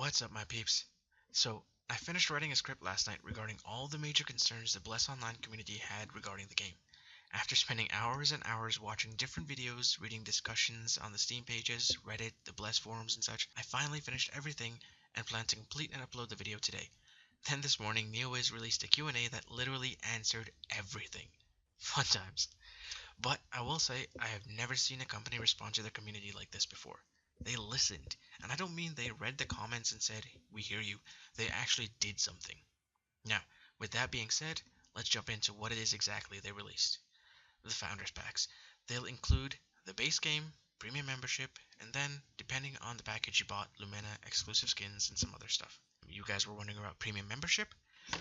What's up, my peeps? So, I finished writing a script last night regarding all the major concerns the Bless Online community had regarding the game. After spending hours and hours watching different videos, reading discussions on the Steam pages, Reddit, the Bless forums and such, I finally finished everything and plan to complete and upload the video today. Then this morning, Neowiz released a Q&A that literally answered everything. Fun times. But I will say, I have never seen a company respond to their community like this before. They listened, and I don't mean they read the comments and said, "We hear you." They actually did something. Now, with that being said, let's jump into what it is exactly they released. The Founders Packs. They'll include the base game, premium membership, and then, depending on the package you bought, Lumena, exclusive skins, and some other stuff. You guys were wondering about premium membership?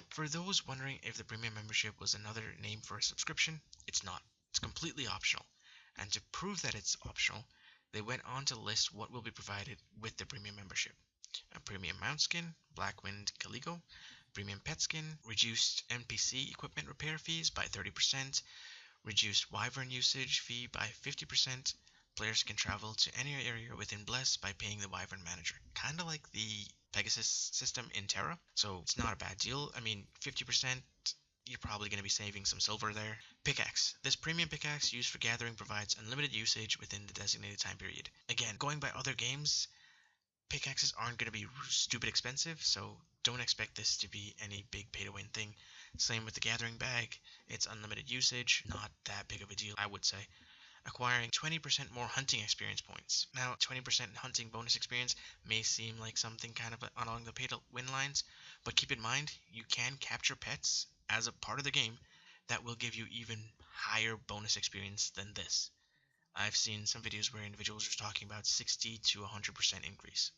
For those wondering if the premium membership was another name for a subscription, it's not. It's completely optional. And to prove that it's optional, they went on to list what will be provided with the premium membership. A premium mount skin, Blackwind Caligo, premium pet skin, reduced NPC equipment repair fees by 30%, reduced Wyvern usage fee by 50%, players can travel to any area within Bless by paying the Wyvern manager. Kinda like the Pegasus system in Terra, so it's not a bad deal. I mean, 50%, you're probably going to be saving some silver there. Pickaxe. This premium pickaxe used for gathering provides unlimited usage within the designated time period. Again, going by other games, pickaxes aren't going to be stupid expensive, so don't expect this to be any big pay-to-win thing. Same with the gathering bag. It's unlimited usage, not that big of a deal, I would say. Acquiring 20% more hunting experience points. Now, 20% hunting bonus experience may seem like something kind of along the pay-to-win lines, but keep in mind, you can capture pets as a part of the game that will give you even higher bonus experience than this. I've seen some videos where individuals are talking about 60 to 100% increase.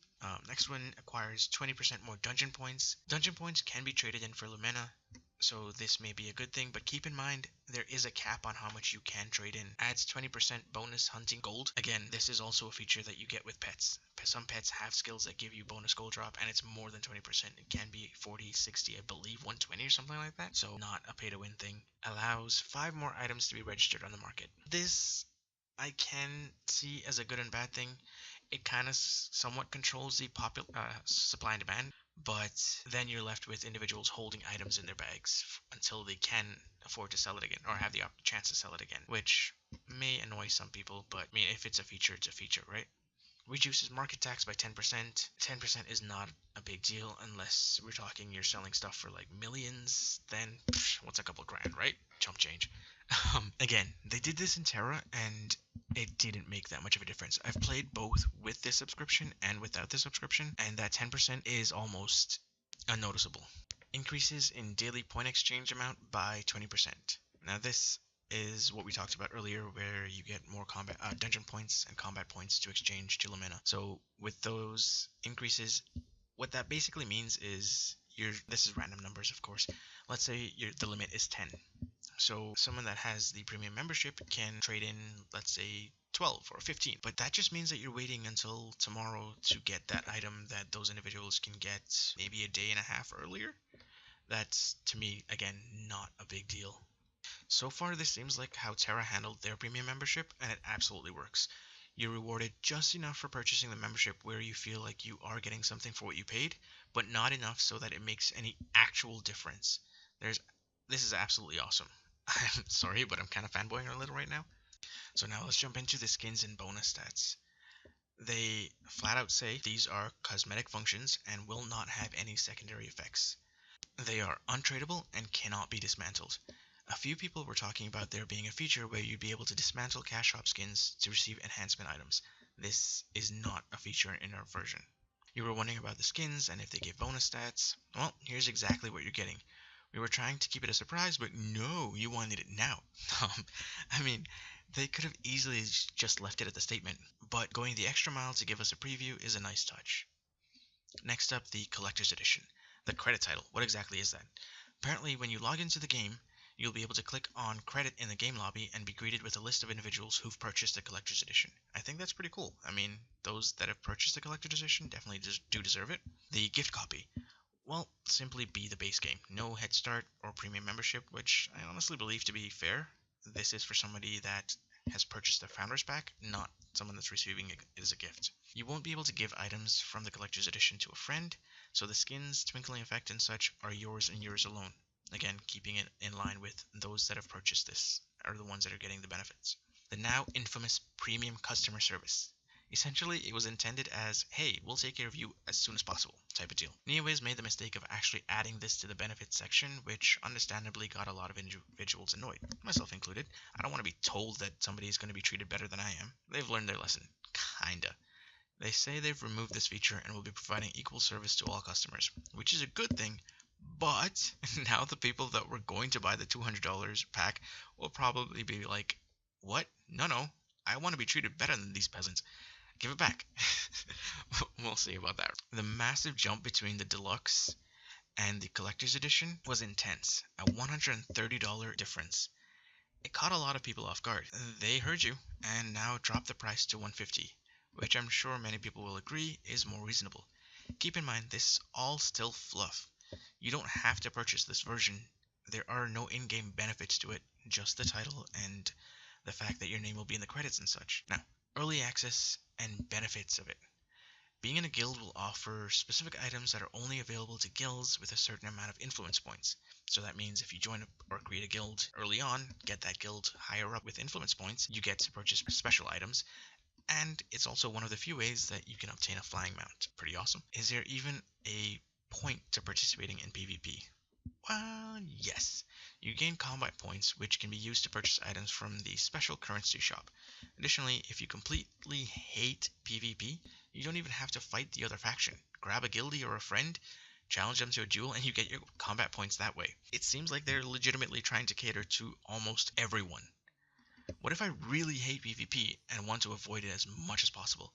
Next one acquires 20% more dungeon points. Dungeon points can be traded in for Lumena, so this may be a good thing, but keep in mind there is a cap on how much you can trade in. Adds 20% bonus hunting gold. Again, this is also a feature that you get with pets. Some pets have skills that give you bonus gold drop, and it's more than 20%. It can be 40, 60, I believe 120 or something like that, so not a pay to win thing. Allows 5 more items to be registered on the market. This I can see as a good and bad thing. It kind of somewhat controls the supply and demand, but then you're left with individuals holding items in their bags until they can afford to sell it again or have the chance to sell it again, which may annoy some people, but I mean, if it's a feature, it's a feature, right? Reduces market tax by 10%. 10% is not a big deal unless we're talking you're selling stuff for like millions, then what's a couple grand, right? Chump change. Again, they did this in Terra and it didn't make that much of a difference. I've played both with this subscription and without this subscription, and that 10% is almost unnoticeable. Increases in daily point exchange amount by 20%. Now this is what we talked about earlier, where you get more combat dungeon points and combat points to exchange to Lumena. So with those increases, what that basically means is this is random numbers, of course. Let's say the limit is 10. So someone that has the premium membership can trade in, let's say, 12 or 15. But that just means that you're waiting until tomorrow to get that item that those individuals can get maybe a day and a half earlier. That's, to me, again, not a big deal. So far, this seems like how Terra handled their premium membership, and it absolutely works. You're rewarded just enough for purchasing the membership where you feel like you are getting something for what you paid, but not enough so that it makes any actual difference. This is absolutely awesome. I'm sorry, but I'm kind of fanboying a little right now. So now let's jump into the skins and bonus stats. They flat out say these are cosmetic functions and will not have any secondary effects. They are untradeable and cannot be dismantled. A few people were talking about there being a feature where you'd be able to dismantle cash shop skins to receive enhancement items. This is not a feature in our version. You were wondering about the skins and if they give bonus stats. Well, here's exactly what you're getting. We were trying to keep it a surprise, but no, you wanted it now. I mean, they could have easily just left it at the statement, but going the extra mile to give us a preview is a nice touch. Next up, the Collector's Edition. The credit title. What exactly is that? Apparently, when you log into the game, you'll be able to click on credit in the game lobby and be greeted with a list of individuals who've purchased the Collector's Edition. I think that's pretty cool. I mean, those that have purchased the Collector's Edition definitely do deserve it. The gift copy. Well, simply be the base game. No head start or premium membership, which I honestly believe to be fair. This is for somebody that has purchased the Founders Pack, not someone that's receiving it as a gift. You won't be able to give items from the Collector's Edition to a friend, so the skins, Twinkling Effect, and such are yours and yours alone. Again, keeping it in line with those that have purchased this are the ones that are getting the benefits. The now infamous premium customer service. Essentially, it was intended as, hey, we'll take care of you as soon as possible type of deal. Neowiz made the mistake of actually adding this to the benefits section, which understandably got a lot of individuals annoyed, myself included. I don't want to be told that somebody is going to be treated better than I am. They've learned their lesson. Kinda. They say they've removed this feature and will be providing equal service to all customers, which is a good thing, but now the people that were going to buy the $200 pack will probably be like, what? No, I want to be treated better than these peasants. Give it back. We'll see about that. The massive jump between the deluxe and the collector's edition was intense, a $130 difference. It caught a lot of people off guard. They heard you and now dropped the price to $150, which I'm sure many people will agree is more reasonable. Keep in mind, this is all still fluff. You don't have to purchase this version. There are no in-game benefits to it, just the title and the fact that your name will be in the credits and such. Now, early access and benefits of it. Being in a guild will offer specific items that are only available to guilds with a certain amount of influence points. So that means if you join or create a guild early on, get that guild higher up with influence points, you get to purchase special items. And it's also one of the few ways that you can obtain a flying mount. Pretty awesome. Is there even a point to participating in PvP? Well, yes. You gain combat points, which can be used to purchase items from the special currency shop. Additionally, if you completely hate PvP, you don't even have to fight the other faction. Grab a guildie or a friend, challenge them to a duel, and you get your combat points that way. It seems like they're legitimately trying to cater to almost everyone. What if I really hate PvP and want to avoid it as much as possible?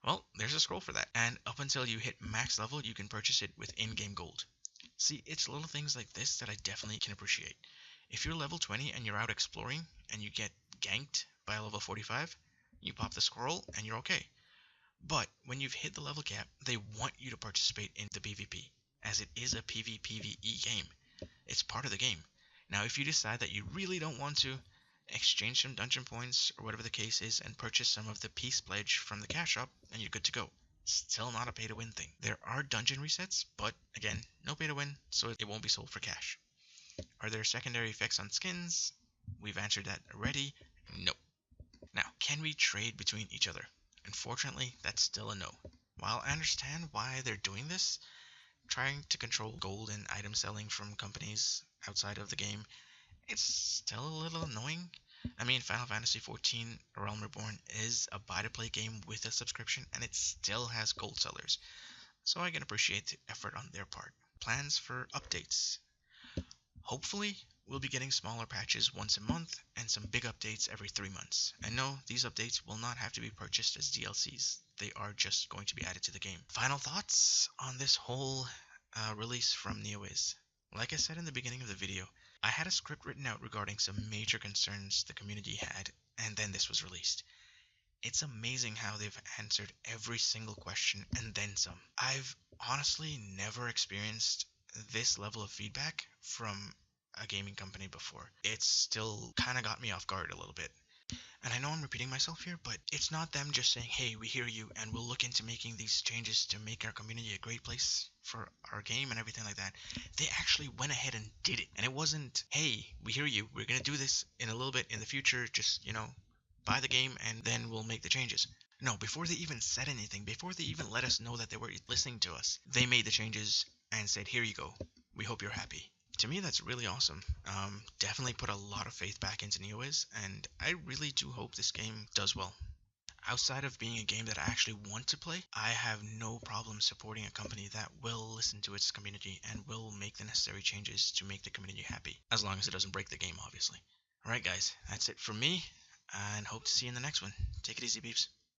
Well, there's a scroll for that, and up until you hit max level, you can purchase it with in-game gold. See, it's little things like this that I definitely can appreciate. If you're level 20 and you're out exploring and you get ganked by a level 45, you pop the scroll and you're okay. But when you've hit the level cap, they want you to participate in the PvP, as it is a PvPvE game. It's part of the game. Now, if you decide that you really don't want to, exchange some dungeon points or whatever the case is and purchase some of the peace pledge from the cash shop and you're good to go. Still not a pay to win thing. There are dungeon resets, but again, no pay to win, so it won't be sold for cash. Are there secondary effects on skins? We've answered that already. Nope. Now, can we trade between each other? Unfortunately, that's still a no. While I understand why they're doing this, trying to control gold and item selling from companies outside of the game, it's still a little annoying. I mean, Final Fantasy XIV Realm Reborn is a buy-to-play game with a subscription, and it still has gold sellers. So I can appreciate the effort on their part. Plans for updates. Hopefully, we'll be getting smaller patches once a month and some big updates every 3 months. And no, these updates will not have to be purchased as DLCs. They are just going to be added to the game. Final thoughts on this whole release from Neowiz. Like I said in the beginning of the video, I had a script written out regarding some major concerns the community had, and then this was released. It's amazing how they've answered every single question and then some. I've honestly never experienced this level of feedback from a gaming company before. It's still kind of got me off guard a little bit. And I know I'm repeating myself here, but it's not them just saying, hey, we hear you and we'll look into making these changes to make our community a great place for our game and everything like that. They actually went ahead and did it. And it wasn't, hey, we hear you, we're going to do this in a little bit in the future, just, buy the game and then we'll make the changes. No, before they even said anything, before they even let us know that they were listening to us, they made the changes and said, here you go, we hope you're happy. To me, that's really awesome. Definitely put a lot of faith back into Neowiz, and I really do hope this game does well. Outside of being a game that I actually want to play, I have no problem supporting a company that will listen to its community and will make the necessary changes to make the community happy, as long as it doesn't break the game, obviously. Alright guys, that's it from me, and hope to see you in the next one. Take it easy, peeps.